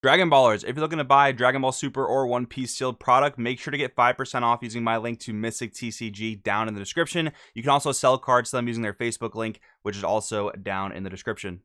Dragon Ballers, if you're looking to buy Dragon Ball Super or One Piece sealed product, make sure to get 5% off using my link to Mystic TCG down in the description. You can also sell cards to them using their Facebook link, which is also down in the description.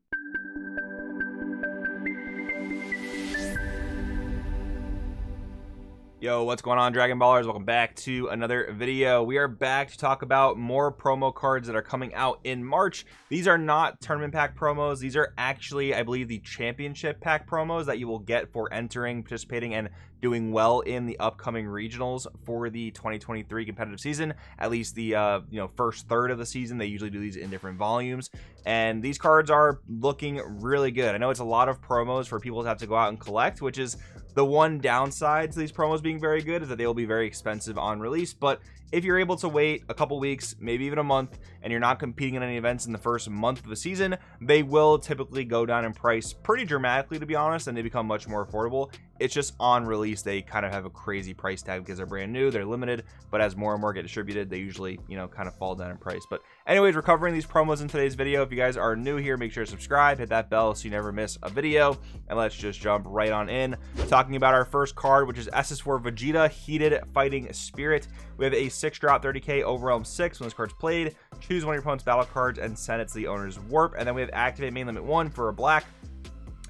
Yo, what's going on, Dragon Ballers? Welcome back to another video. We are back to talk about more promo cards that are coming out in March. These are not tournament pack promos. These are actually, I believe, the championship pack promos that you will get for entering, participating, and doing well in the upcoming regionals for the 2023 competitive season. At least the first third of the season. They usually do these in different volumes, and these cards are looking really good. I know it's a lot of promos for people to have to go out and collect, which is the one downside to these promos being very good, is that they will be very expensive on release. But if you're able to wait a couple weeks, maybe even a month, and you're not competing in any events in the first month of the season, they will typically go down in price pretty dramatically, to be honest, and they become much more affordable. It's just on release they kind of have a crazy price tag because they're brand new, they're limited, but as more and more get distributed, they usually, kind of fall down in price. But anyways, we're covering these promos in today's video. If you guys are new here, make sure to subscribe, hit that bell so you never miss a video, and let's just jump right on in talking about our first card, which is SS4 Vegeta Heated Fighting Spirit. We have a 6-drop 30k Overwhelm 6. When this card's played, choose one of your opponent's battle cards and send it to the owner's warp. And then we have Activate Main Limit 1 for a black.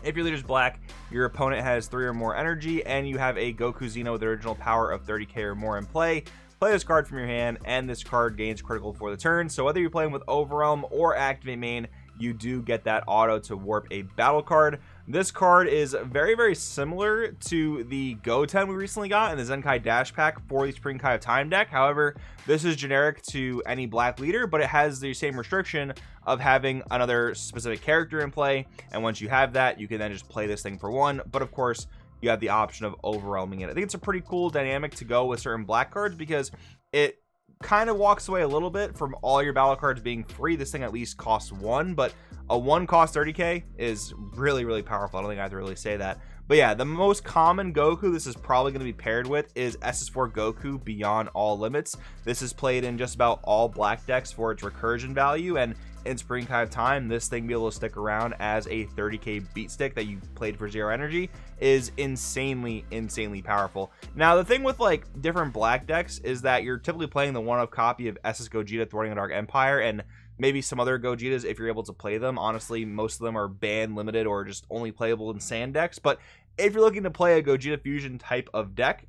If your leader's black, your opponent has 3 or more energy, and you have a Goku Xeno with original power of 30k or more in play. Play this card from your hand, and this card gains critical for the turn. So whether you're playing with Overwhelm or Activate Main, you do get that auto to warp a battle card. This card is very, very similar to the Goten we recently got in the Zenkai Dash pack for the Supreme Kai of Time deck. However, this is generic to any black leader, but it has the same restriction of having another specific character in play. And once you have that, you can then just play this thing for one. But of course, you have the option of overwhelming it. I think it's a pretty cool dynamic to go with certain black cards because it kind of walks away a little bit from all your battle cards being free. This thing at least costs 1, but a 1 cost 30k is really, really powerful. I don't think I have to really say that. But yeah, the most common Goku this is probably going to be paired with is SS4 Goku Beyond All Limits. This is played in just about all black decks for its recursion value, and in Supreme Kai of Time, this thing be able to stick around as a 30k beat stick that you played for 0 energy is insanely powerful. Now, the thing with like different black decks is that you're typically playing the one-of copy of SS Gogeta Thwarting the Dark Empire, and maybe some other Gogetas if you're able to play them. Honestly, most of them are ban limited or just only playable in sand decks. But if you're looking to play a Gogeta Fusion type of deck,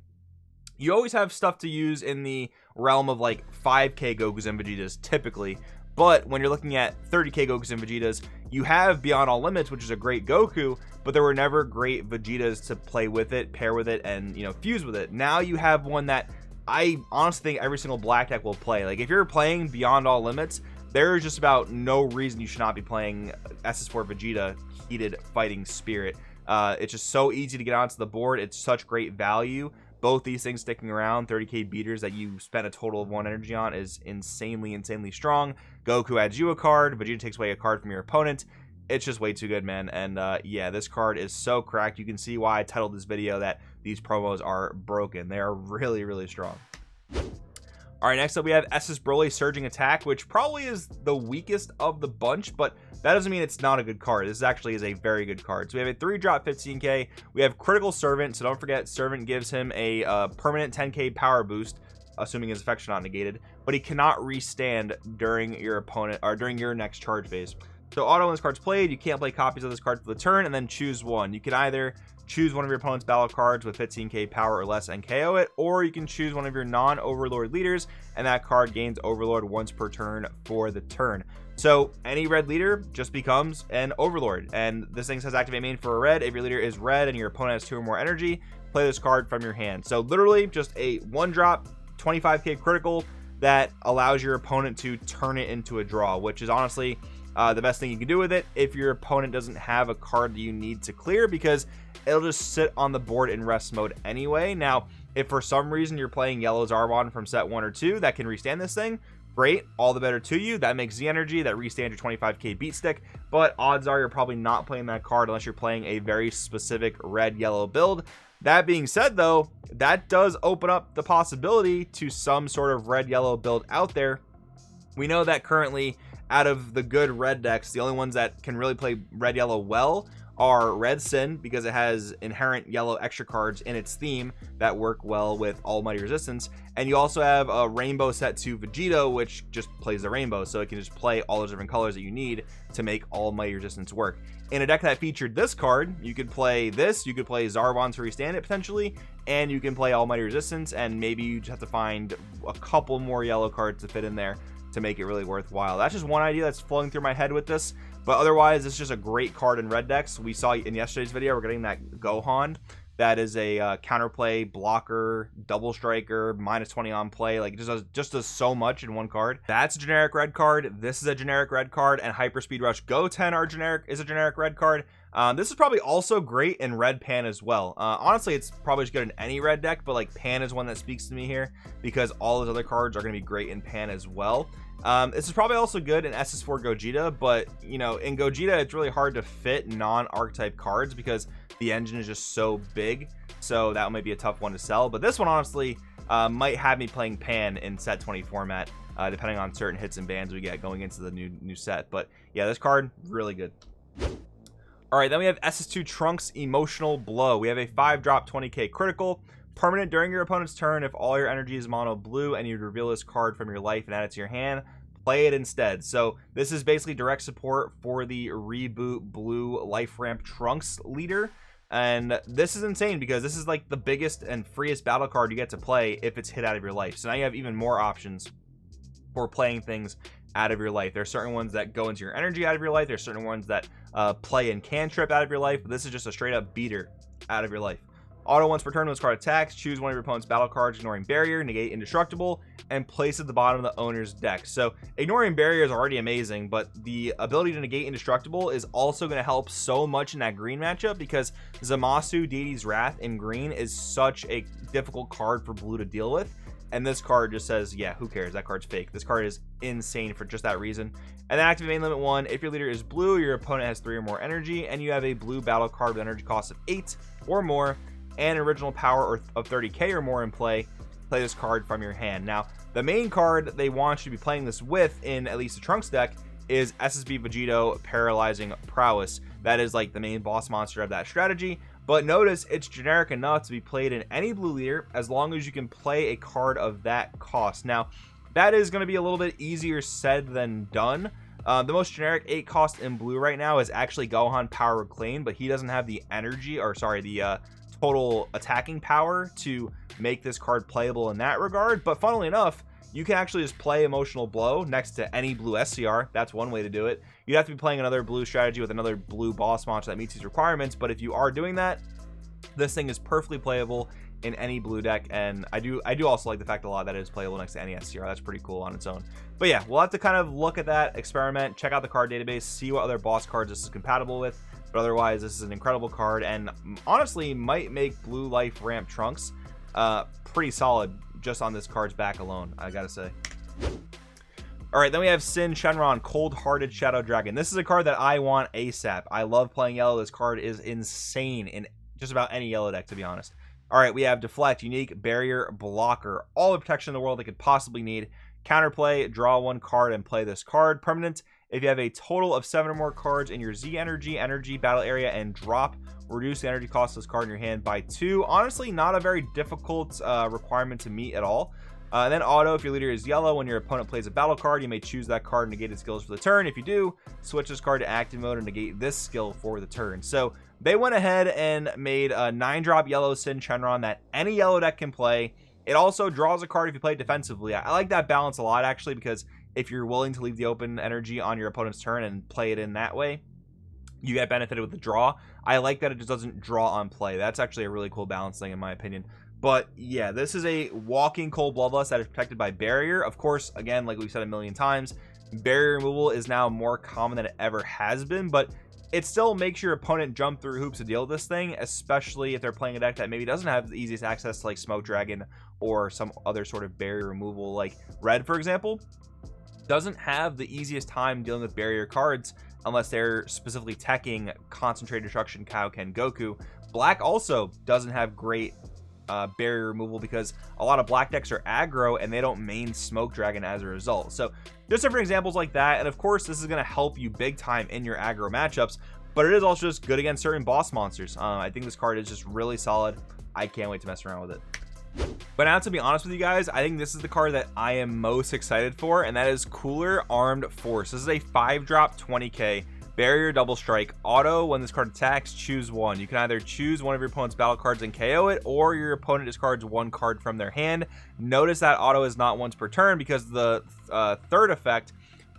you always have stuff to use in the realm of like 5k Gokus and Vegetas typically. But when you're looking at 30k Gokus and Vegetas, you have Beyond All Limits, which is a great Goku, but there were never great Vegetas to play with it, pair with it, and fuse with it. Now you have one that I honestly think every single black deck will play. Like if you're playing Beyond All Limits, there is just about no reason you should not be playing SS4 Vegeta Heated Fighting Spirit. It's just so easy to get onto the board. It's such great value. Both these things sticking around, 30k beaters that you spent a total of 1 energy on, is insanely strong. Goku adds you a card, Vegeta takes away a card from your opponent. It's just way too good, man. And yeah, this card is so cracked. You can see why I titled this video that these promos are broken. They are really strong. All right, next up we have SS Broly Surging Attack, which probably is the weakest of the bunch, but that doesn't mean it's not a good card. This actually is a very good card. So we have a 3-drop 15k. We have Critical Servant, so don't forget Servant gives him a permanent 10k power boost, assuming his effects are not negated, but he cannot restand during your opponent or during your next charge phase. So auto when this card's played, you can't play copies of this card for the turn, and then choose one. You can either choose one of your opponent's battle cards with 15k power or less and KO it, or you can choose one of your non-Overlord leaders, and that card gains Overlord once per turn for the turn. So any red leader just becomes an Overlord, and this thing says Activate Main for a red. If your leader is red and your opponent has 2 or more energy, play this card from your hand. So literally just a 1-drop 25k critical that allows your opponent to turn it into a draw, which is honestly the best thing you can do with it if your opponent doesn't have a card that you need to clear, because it'll just sit on the board in rest mode anyway. Now, if for some reason you're playing Yellow Zarbon from set 1 or 2 that can restand this thing, great, all the better to you. That makes Z energy, that restand your 25k beat stick, but odds are you're probably not playing that card unless you're playing a very specific red-yellow build. That being said, though, that does open up the possibility to some sort of red-yellow build out there. We know that currently, out of the good red decks, the only ones that can really play red-yellow well are Red Sin, because it has inherent yellow extra cards in its theme that work well with Almighty Resistance, and you also have a rainbow set to Vegito, which just plays the rainbow, so it can just play all those different colors that you need to make Almighty Resistance work. In a deck that featured this card, you could play this, you could play Zarbon to restand it potentially, and you can play Almighty Resistance, and maybe you just have to find a couple more yellow cards to fit in there to make it really worthwhile. That's just one idea that's flowing through my head with this, but otherwise it's just a great card in red decks. We saw in yesterday's video we're getting that Gohan that is a counterplay, blocker, double striker, -20 on play. Like, it just does so much in one card. That's a generic red card. This is a generic red card, and Hyperspeed Rush Goten is a generic red card. This is probably also great in red Pan as well. Honestly, it's probably just good in any red deck, but like Pan is one that speaks to me here because all those other cards are going to be great in Pan as well. This is probably also good in SS4 Gogeta, but you know, in Gogeta it's really hard to fit non-archetype cards because the engine is just so big, so that might be a tough one to sell. But this one honestly might have me playing Pan in set 20 format, depending on certain hits and bans we get going into the new set. But yeah, this card really good. All right, then we have SS2 Trunks Emotional Blow. We have a 5-drop 20k critical. Permanent during your opponent's turn. If all your energy is mono blue and you reveal this card from your life and add it to your hand, play it instead. So this is basically direct support for the Reboot Blue Life Ramp Trunks leader. And this is insane because this is like the biggest and freest battle card you get to play if it's hit out of your life. So now you have even more options for playing things out of your life. There are certain ones that go into your energy out of your life. There's certain ones that play in cantrip out of your life. But this is just a straight up beater out of your life. Auto once per turn when this card attacks, choose one of your opponent's battle cards, ignoring barrier, negate indestructible, and place it at the bottom of the owner's deck. So ignoring barrier is already amazing, but the ability to negate indestructible is also going to help so much in that green matchup because Zamasu, Deity's Wrath in green is such a difficult card for blue to deal with. And this card just says, yeah, who cares? That card's fake. This card is insane for just that reason. And then active main limit 1. If your leader is blue, your opponent has 3 or more energy, and you have a blue battle card with energy cost of 8 or more, and original power of 30k or more in play this card from your hand. Now, the main card they want you to be playing this with in at least the Trunks deck is SSB Vegito Paralyzing Prowess. That is like the main boss monster of that strategy. But notice it's generic enough to be played in any blue leader as long as you can play a card of that cost. Now, that is going to be a little bit easier said than done. The most generic 8 cost in blue right now is actually Gohan Power Reclaim, but he doesn't have the energy, or sorry, the total attacking power to make this card playable in that regard. But funnily enough, you can actually just play Emotional Blow next to any blue SCR. That's one way to do it. You'd have to be playing another blue strategy with another blue boss monster that meets these requirements, but if you are doing that, this thing is perfectly playable in any blue deck. And I do also like the fact that a lot of that is playable next to any SCR. That's pretty cool on its own. But yeah, we'll have to kind of look at that, experiment, check out the card database, see what other boss cards this is compatible with. But otherwise, this is an incredible card, and honestly might make Blue Life Ramp Trunks pretty solid just on this card's back alone, I gotta say. All right, then we have Sin Shenron Cold Hearted Shadow Dragon. This is a card that I want ASAP. I love playing yellow. This card is insane in just about any yellow deck, to be honest. All right, we have Deflect, Unique, Barrier, Blocker, all the protection in the world they could possibly need. Counterplay, draw 1 card and play this card. Permanent, if you have a total of 7 or more cards in your Z energy battle area and drop, reduce the energy cost of this card in your hand by 2. Honestly, not a very difficult requirement to meet at all. And then auto, if your leader is yellow, when your opponent plays a battle card, you may choose that card and negate its skills for the turn. If you do, switch this card to active mode and negate this skill for the turn. So they went ahead and made a 9-drop yellow Sin Shenron that any yellow deck can play. It also draws a card if you play it defensively. I like that balance a lot, actually, because if you're willing to leave the open energy on your opponent's turn and play it in that way, you get benefited with the draw. I like that it just doesn't draw on play. That's actually a really cool balance thing, in my opinion. But yeah, this is a walking Cold Bloodlust that is protected by barrier. Of course, again, like we've said a million times, barrier removal is now more common than it ever has been, but it still makes your opponent jump through hoops to deal with this thing, especially if they're playing a deck that maybe doesn't have the easiest access to like Smoke Dragon or some other sort of barrier removal. Like Red, for example, doesn't have the easiest time dealing with barrier cards unless they're specifically teching Concentrated Destruction Kaioken Goku. Black also doesn't have great barrier removal because a lot of black decks are aggro and they don't main Smoke Dragon as a result. So just different examples like that, and of course this is going to help you big time in your aggro matchups. but it is also just good against certain boss monsters. I think this card is just really solid. I can't wait to mess around with it. But now, to be honest with you guys, I think this is the card that I am most excited for, and that is Cooler Armed Force. This is a 5-drop 20k barrier double strike auto. When this card attacks, choose one. You can either choose one of your opponent's battle cards and KO it, or your opponent discards one card from their hand. Notice that auto is not once per turn, because the third effect,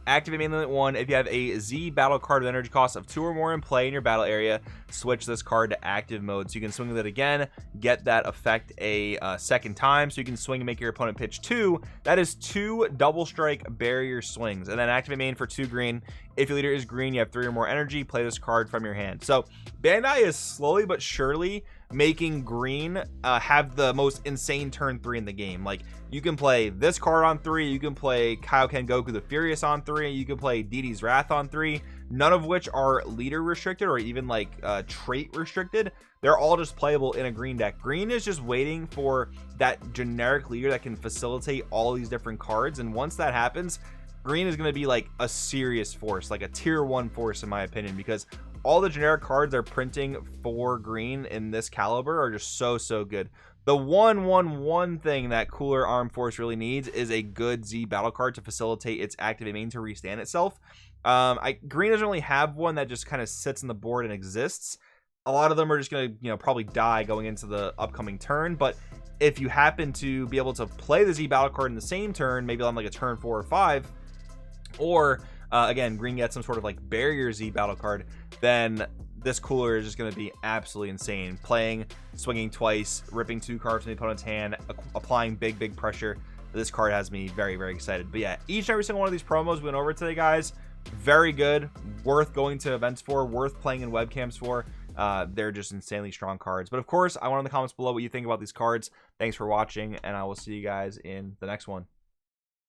activate main limit 1. If you have a Z battle card with energy cost of 2 or more in play in your battle area, switch this card to active mode. So you can swing with it again, get that effect a second time. So you can swing and make your opponent pitch 2. That is 2 double strike barrier swings. And then activate main for 2 green. If your leader is green, you have 3 or more energy, play this card from your hand. So Bandai is slowly but surely making green have the most insane turn 3 in the game. Like, you can play this card on 3, you can play Kaioken Goku the Furious on 3, you can play Didi's Wrath on 3, none of which are leader restricted or even like trait restricted. They're all just playable in a green deck. Green is just waiting for that generic leader that can facilitate all these different cards, and once that happens, green is going to be like a serious force, like a tier 1 force in my opinion, because all the generic cards they're printing for green in this caliber are just so good. The one thing that Cooler Armed Force really needs is a good Z battle card to facilitate its activate main to restand itself. Green doesn't really have one that just kind of sits on the board and exists. A lot of them are just going to, probably die going into the upcoming turn, but if you happen to be able to play the Z battle card in the same turn, maybe on like a turn 4 or 5, or again, green gets some sort of like barrier Z battle card, then this Cooler is just going to be absolutely insane. Playing, swinging twice, ripping 2 cards from the opponent's hand, applying big pressure. This card has me very excited. But yeah, each and every single one of these promos we went over today, guys, very good, worth going to events for, worth playing in webcams for. They're just insanely strong cards. But of course, I want in the comments below what you think about these cards. Thanks for watching, and I will see you guys in the next one.